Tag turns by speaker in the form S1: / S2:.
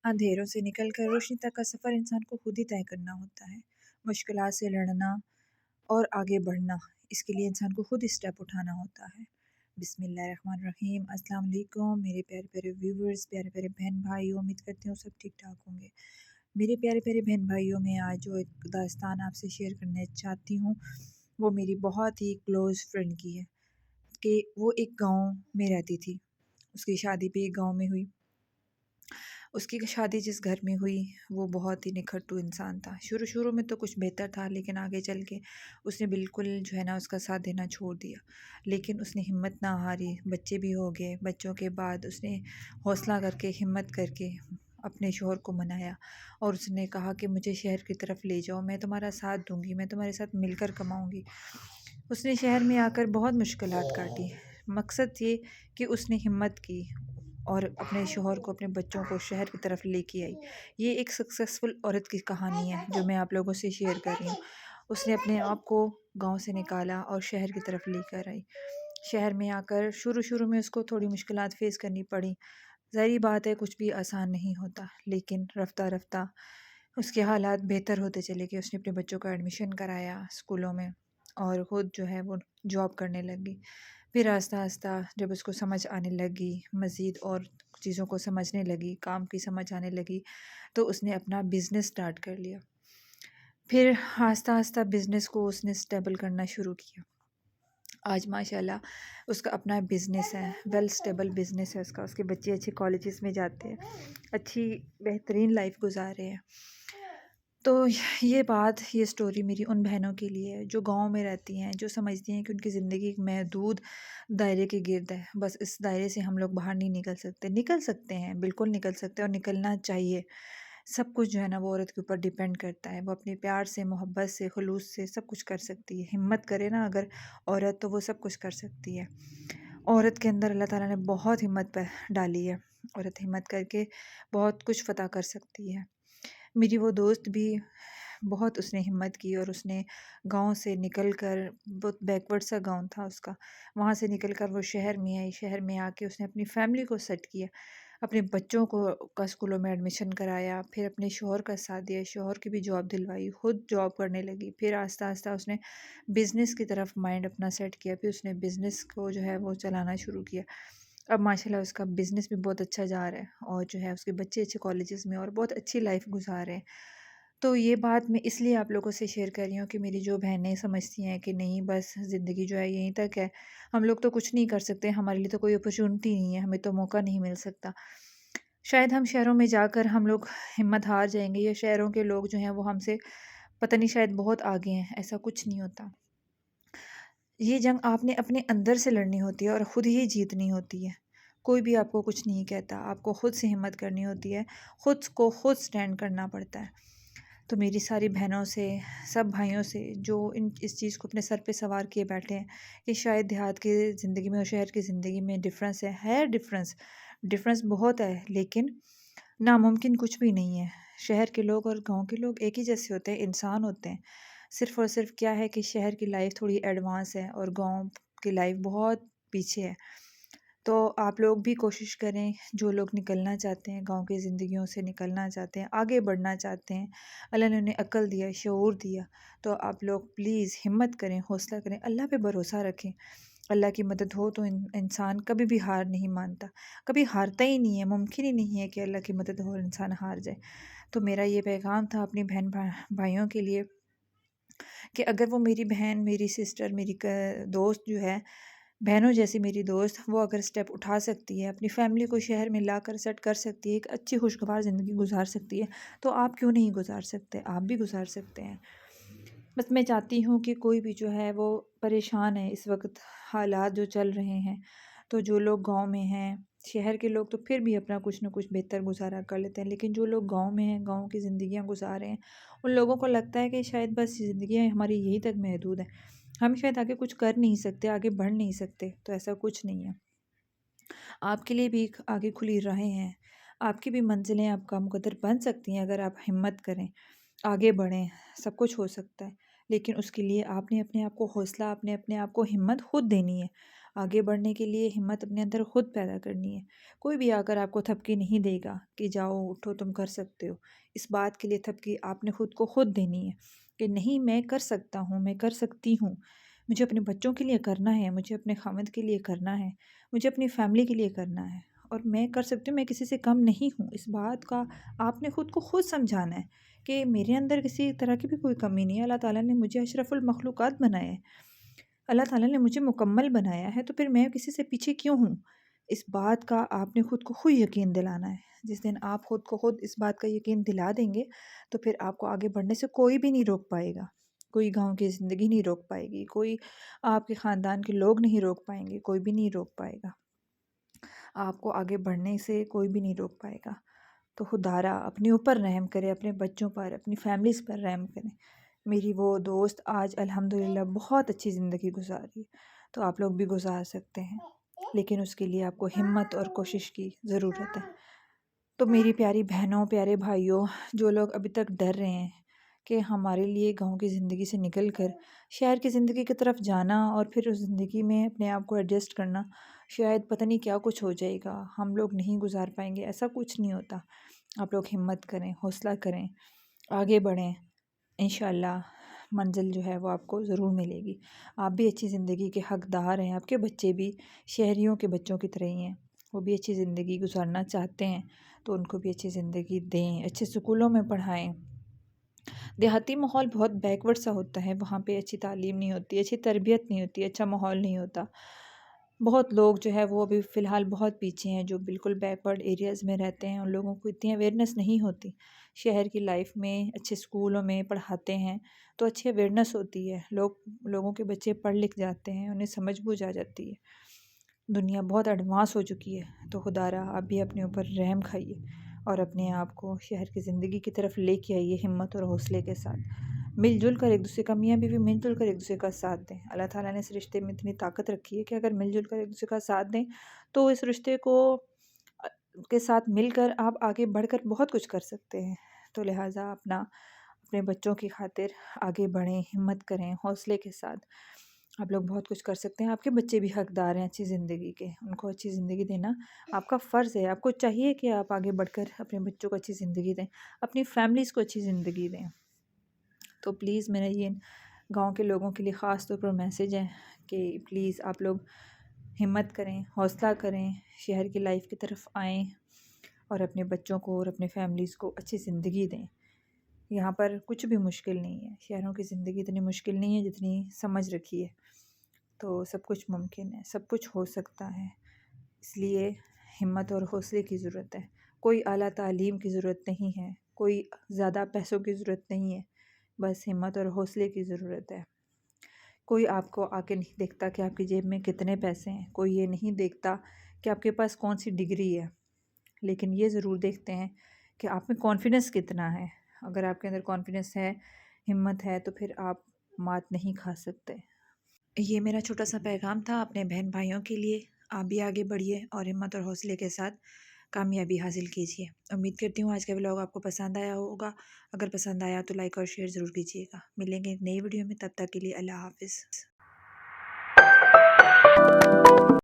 S1: اندھیروں سے نکل کر روشنی تک کا سفر انسان کو خود ہی طے کرنا ہوتا ہے۔ مشکلات سے لڑنا اور آگے بڑھنا، اس کے لیے انسان کو خود اسٹیپ اٹھانا ہوتا ہے۔ بسم اللہ الرحمن الرحیم۔ السلام علیکم میرے پیارے پیارے ویورز، پیارے پیارے بہن بھائیوں، امید کرتی ہوں سب ٹھیک ٹھاک ہوں گے۔ میرے پیارے پیارے بہن بھائیوں، میں آج جو ایک داستان آپ سے شیئر کرنا چاہتی ہوں وہ میری بہت ہی کلوز فرینڈ کی ہے کہ وہ ایک گاؤں میں رہتی تھی۔ اس کی شادی بھی ایک گاؤں میں ہوئی۔ اس کی شادی جس گھر میں ہوئی وہ بہت ہی نکھٹو انسان تھا۔ شروع میں تو کچھ بہتر تھا، لیکن آگے چل کے اس نے بالکل جو ہے نا اس کا ساتھ دینا چھوڑ دیا۔ لیکن اس نے ہمت نہ ہاری، بچے بھی ہو گئے۔ بچوں کے بعد اس نے حوصلہ کر کے، ہمت کر کے اپنے شوہر کو منایا اور اس نے کہا کہ مجھے شہر کی طرف لے جاؤ، میں تمہارا ساتھ دوں گی، میں تمہارے ساتھ مل کر کماؤں گی۔ اس نے شہر میں آ کر بہت مشکلات کاٹی۔ مقصد یہ کہ اس نے ہمت کی اور اپنے شوہر کو، اپنے بچوں کو شہر کی طرف لے کے آئی۔ یہ ایک سکسیسفل عورت کی کہانی ہے جو میں آپ لوگوں سے شیئر کر رہی ہوں۔ اس نے اپنے آپ کو گاؤں سے نکالا اور شہر کی طرف لے کر آئی۔ شہر میں آ کر شروع میں اس کو تھوڑی مشکلات فیس کرنی پڑی۔ ظاہری بات ہے کچھ بھی آسان نہیں ہوتا، لیکن رفتہ رفتہ اس کے حالات بہتر ہوتے چلے گئے۔ اس نے اپنے بچوں کا ایڈمیشن کرایا اسکولوں میں اور خود جو ہے وہ جاب کرنے لگی۔ پھر آہستہ آہستہ جب اس کو سمجھ آنے لگی، مزید اور چیزوں کو سمجھنے لگی، کام کی سمجھ آنے لگی، تو اس نے اپنا بزنس سٹارٹ کر لیا۔ پھر آہستہ آہستہ بزنس کو اس نے سٹیبل کرنا شروع کیا۔ آج ماشاءاللہ اس کا اپنا بزنس ہے، ویل سٹیبل بزنس ہے اس کا۔ اس کے بچے اچھے کالجز میں جاتے ہیں، اچھی بہترین لائف گزار رہے ہیں۔ تو یہ سٹوری میری ان بہنوں کے لیے ہے جو گاؤں میں رہتی ہیں، جو سمجھتی ہیں کہ ان کی زندگی ایک محدود دائرے کے گرد ہے، بس اس دائرے سے ہم لوگ باہر نہیں نکل سکتے ہیں، بالکل نکل سکتے ہیں اور نکلنا چاہیے۔ سب کچھ جو ہے نا وہ عورت کے اوپر ڈیپینڈ کرتا ہے، وہ اپنے پیار سے، محبت سے، خلوص سے سب کچھ کر سکتی ہے۔ ہمت کرے نا اگر عورت تو وہ سب کچھ کر سکتی ہے۔ عورت کے اندر اللہ تعالیٰ نے بہت ہمت ڈالی ہے، عورت ہمت کر کے بہت کچھ فتح کر سکتی ہے۔ میری وہ دوست بھی بہت اس نے ہمت کی اور اس نے گاؤں سے نکل کر، بہت بیکورڈ سا گاؤں تھا اس کا، وہاں سے نکل کر وہ شہر میں آئی۔ شہر میں آ کے اس نے اپنی فیملی کو سیٹ کیا، اپنے بچوں کا اسکولوں میں ایڈمیشن کرایا، پھر اپنے شوہر کا ساتھ دیا، شوہر کی بھی جاب دلوائی، خود جاب کرنے لگی۔ پھر آہستہ آہستہ اس نے بزنس کی طرف مائنڈ اپنا سیٹ کیا، پھر اس نے بزنس کو جو ہے وہ چلانا شروع کیا۔ اب ماشاءاللہ اس کا بزنس بھی بہت اچھا جا رہا ہے اور جو ہے اس کے بچے اچھے کالجز میں اور بہت اچھی لائف گزار رہے ہیں۔ تو یہ بات میں اس لیے آپ لوگوں سے شیئر کر رہی ہوں کہ میری جو بہنیں سمجھتی ہیں کہ نہیں بس زندگی جو ہے یہیں تک ہے، ہم لوگ تو کچھ نہیں کر سکتے، ہمارے لیے تو کوئی اپرچونٹی نہیں ہے، ہمیں تو موقع نہیں مل سکتا، شاید ہم شہروں میں جا کر ہم لوگ ہمت ہار جائیں گے، یا شہروں کے لوگ جو ہیں وہ ہم سے پتہ نہیں شاید بہت آگے ہیں۔ ایسا کچھ نہیں ہوتا۔ یہ جنگ آپ نے اپنے اندر سے لڑنی ہوتی ہے اور خود ہی جیتنی ہوتی ہے۔ کوئی بھی آپ کو کچھ نہیں کہتا، آپ کو خود سے ہمت کرنی ہوتی ہے، خود کو خود سٹینڈ کرنا پڑتا ہے۔ تو میری ساری بہنوں سے، سب بھائیوں سے جو اس چیز کو اپنے سر پہ سوار کیے بیٹھے ہیں کہ شاید دیہات کی زندگی میں اور شہر کی زندگی میں ڈفرینس ہے ڈفرینس بہت ہے، لیکن ناممکن کچھ بھی نہیں ہے۔ شہر کے لوگ اور گاؤں کے لوگ ایک ہی جیسے ہوتے ہیں، انسان ہوتے ہیں۔ صرف اور صرف کیا ہے کہ شہر کی لائف تھوڑی ایڈوانس ہے اور گاؤں کی لائف بہت پیچھے ہے۔ تو آپ لوگ بھی کوشش کریں، جو لوگ نکلنا چاہتے ہیں، گاؤں کی زندگیوں سے نکلنا چاہتے ہیں، آگے بڑھنا چاہتے ہیں، اللہ نے انہیں عقل دیا، شعور دیا، تو آپ لوگ پلیز ہمت کریں، حوصلہ کریں، اللہ پہ بھروسہ رکھیں۔ اللہ کی مدد ہو تو انسان کبھی بھی ہار نہیں مانتا، کبھی ہارتا ہی نہیں ہے، ممکن ہی نہیں ہے کہ اللہ کی مدد ہو اور انسان ہار جائے۔ تو میرا یہ پیغام تھا اپنی بہن بھائیوں کے لیے کہ اگر وہ میری بہن، میری سسٹر، میری دوست جو ہے، بہنوں جیسی میری دوست، وہ اگر سٹیپ اٹھا سکتی ہے، اپنی فیملی کو شہر میں لا کر سیٹ کر سکتی ہے، ایک اچھی خوشگوار زندگی گزار سکتی ہے، تو آپ کیوں نہیں گزار سکتے؟ آپ بھی گزار سکتے ہیں۔ بس میں چاہتی ہوں کہ کوئی بھی جو ہے وہ پریشان ہے اس وقت، حالات جو چل رہے ہیں، تو جو لوگ گاؤں میں ہیں، شہر کے لوگ تو پھر بھی اپنا کچھ نہ کچھ بہتر گزارا کر لیتے ہیں، لیکن جو لوگ گاؤں میں ہیں، گاؤں کی زندگیاں گزار رہے ہیں، ان لوگوں کو لگتا ہے کہ شاید بس زندگیاں ہماری یہی تک محدود ہیں، ہم شاید آگے کچھ کر نہیں سکتے، آگے بڑھ نہیں سکتے۔ تو ایسا کچھ نہیں ہے، آپ کے لیے بھی آگے کھلی راہیں ہیں، آپ کی بھی منزلیں آپ کا مقدر بن سکتی ہیں اگر آپ ہمت کریں، آگے بڑھیں، سب کچھ ہو سکتا ہے، لیکن اس کے لیے آپ نے اپنے آپ کو حوصلہ، آپ نے اپنے آپ کو ہمت خود دینی ہے۔ آگے بڑھنے کے لیے ہمت اپنے اندر خود پیدا کرنی ہے۔ کوئی بھی آ کر آپ کو تھپکی نہیں دے گا کہ جاؤ اٹھو تم کر سکتے ہو۔ اس بات کے لیے تھپکی آپ نے خود کو خود دینی ہے کہ نہیں، میں کر سکتا ہوں، میں کر سکتی ہوں، مجھے اپنے بچوں کے لیے کرنا ہے، مجھے اپنے خاوند کے لیے کرنا ہے، مجھے اپنی فیملی کے لیے کرنا ہے، اور میں کر سکتی ہوں، میں کسی سے کم نہیں ہوں۔ اس بات کا آپ نے خود کو خود سمجھانا ہے کہ میرے اندر کسی طرح کی بھی کوئی کمی نہیں ہے۔ اللہ تعالیٰ نے مجھے اشرف المخلوقات بنایا ہے، اللہ تعالیٰ نے مجھے مکمل بنایا ہے، تو پھر میں کسی سے پیچھے کیوں ہوں؟ اس بات کا آپ نے خود کو خود یقین دلانا ہے۔ جس دن آپ خود کو خود اس بات کا یقین دلا دیں گے تو پھر آپ کو آگے بڑھنے سے کوئی بھی نہیں روک پائے گا۔ کوئی گاؤں کی زندگی نہیں روک پائے گی، کوئی آپ کے خاندان کے لوگ نہیں روک پائیں گے، کوئی بھی نہیں روک پائے گا۔ آپ کو آگے بڑھنے سے کوئی بھی نہیں روک پائے گا۔ تو خدارا اپنے اوپر رحم کرے، اپنے بچوں پر، اپنی فیملیز پر رحم کریں۔ میری وہ دوست آج الحمدللہ بہت اچھی زندگی گزار رہی ہے، تو آپ لوگ بھی گزار سکتے ہیں، لیکن اس کے لیے آپ کو ہمت اور کوشش کی ضرورت ہے۔ تو میری پیاری بہنوں، پیارے بھائیوں، جو لوگ ابھی تک ڈر رہے ہیں کہ ہمارے لیے گاؤں کی زندگی سے نکل کر شہر کی زندگی کی طرف جانا اور پھر اس زندگی میں اپنے آپ کو ایڈجسٹ کرنا، شاید پتہ نہیں کیا کچھ ہو جائے گا، ہم لوگ نہیں گزار پائیں گے، ایسا کچھ نہیں ہوتا۔ آپ لوگ ہمت کریں، حوصلہ کریں، آگے بڑھیں، انشاءاللہ منزل جو ہے وہ آپ کو ضرور ملے گی۔ آپ بھی اچھی زندگی کے حقدار ہیں، آپ کے بچے بھی شہریوں کے بچوں کی طرح ہی ہیں، وہ بھی اچھی زندگی گزارنا چاہتے ہیں، تو ان کو بھی اچھی زندگی دیں، اچھے سکولوں میں پڑھائیں۔ دیہاتی ماحول بہت بیکورڈ سا ہوتا ہے، وہاں پہ اچھی تعلیم نہیں ہوتی، اچھی تربیت نہیں ہوتی، اچھا ماحول نہیں ہوتا۔ بہت لوگ جو ہے وہ ابھی فی الحال بہت پیچھے ہیں، جو بالکل بیکورڈ ایریاز میں رہتے ہیں، ان لوگوں کو اتنی اویئرنیس نہیں ہوتی۔ شہر کی لائف میں اچھے سکولوں میں پڑھاتے ہیں تو اچھی اویئرنیس ہوتی ہے، لوگوں کے بچے پڑھ لکھ جاتے ہیں، انہیں سمجھ بوجھ آ جاتی ہے۔ دنیا بہت ایڈوانس ہو چکی ہے، تو خدارا آپ بھی اپنے اوپر رحم کھائیے اور اپنے آپ کو شہر کی زندگی کی طرف لے کے آئیے ہمت اور حوصلے کے ساتھ۔ مل جل کر ایک دوسرے کا، میاں بیوی مل جل کر ایک دوسرے کا ساتھ دیں۔ اللہ تعالیٰ نے اس رشتے میں اتنی طاقت رکھی ہے کہ اگر مل جل کر ایک دوسرے کا ساتھ دیں تو اس رشتے کے ساتھ مل کر آپ آگے بڑھ کر بہت کچھ کر سکتے ہیں۔ تو لہٰذا اپنے بچوں کی خاطر آگے بڑھیں، ہمت کریں، حوصلے کے ساتھ۔ آپ لوگ بہت کچھ کر سکتے ہیں، آپ کے بچے بھی حقدار ہیں اچھی زندگی کے، ان کو اچھی زندگی دینا آپ کا فرض ہے۔ آپ کو چاہیے کہ آپ آگے بڑھ کر اپنے بچوں کو اچھی زندگی دیں، اپنی فیملیز کو اچھی زندگی دیں۔ تو پلیز میرا یہ گاؤں کے لوگوں کے لیے خاص طور پر میسیج ہے کہ پلیز آپ لوگ ہمت کریں، حوصلہ کریں، شہر کی لائف کی طرف آئیں اور اپنے بچوں کو اور اپنے فیملیز کو اچھی زندگی دیں۔ یہاں پر کچھ بھی مشکل نہیں ہے، شہروں کی زندگی اتنی مشکل نہیں ہے جتنی سمجھ رکھی ہے۔ تو سب کچھ ممکن ہے، سب کچھ ہو سکتا ہے، اس لیے ہمت اور حوصلے کی ضرورت ہے۔ کوئی اعلیٰ تعلیم کی ضرورت نہیں ہے، کوئی زیادہ پیسوں کی ضرورت نہیں ہے، بس ہمت اور حوصلے کی ضرورت ہے۔ کوئی آپ کو آ کے نہیں دیکھتا کہ آپ کی جیب میں کتنے پیسے ہیں، کوئی یہ نہیں دیکھتا کہ آپ کے پاس کون سی ڈگری ہے، لیکن یہ ضرور دیکھتے ہیں کہ آپ میں کانفیڈنس کتنا ہے۔ اگر آپ کے اندر کانفیڈنس ہے، ہمت ہے، تو پھر آپ مات نہیں کھا سکتے۔ یہ میرا چھوٹا سا پیغام تھا اپنے بہن بھائیوں کے لیے۔ آپ بھی آگے بڑھیے اور ہمت اور حوصلے کے ساتھ کامیابی حاصل کیجیے۔ امید کرتی ہوں آج کا ولاگ آپ کو پسند آیا ہوگا۔ اگر پسند آیا تو لائک اور شیئر ضرور کیجیے گا۔ ملیں گے ایک نئی ویڈیو میں، تب تک کے لیے اللہ حافظ۔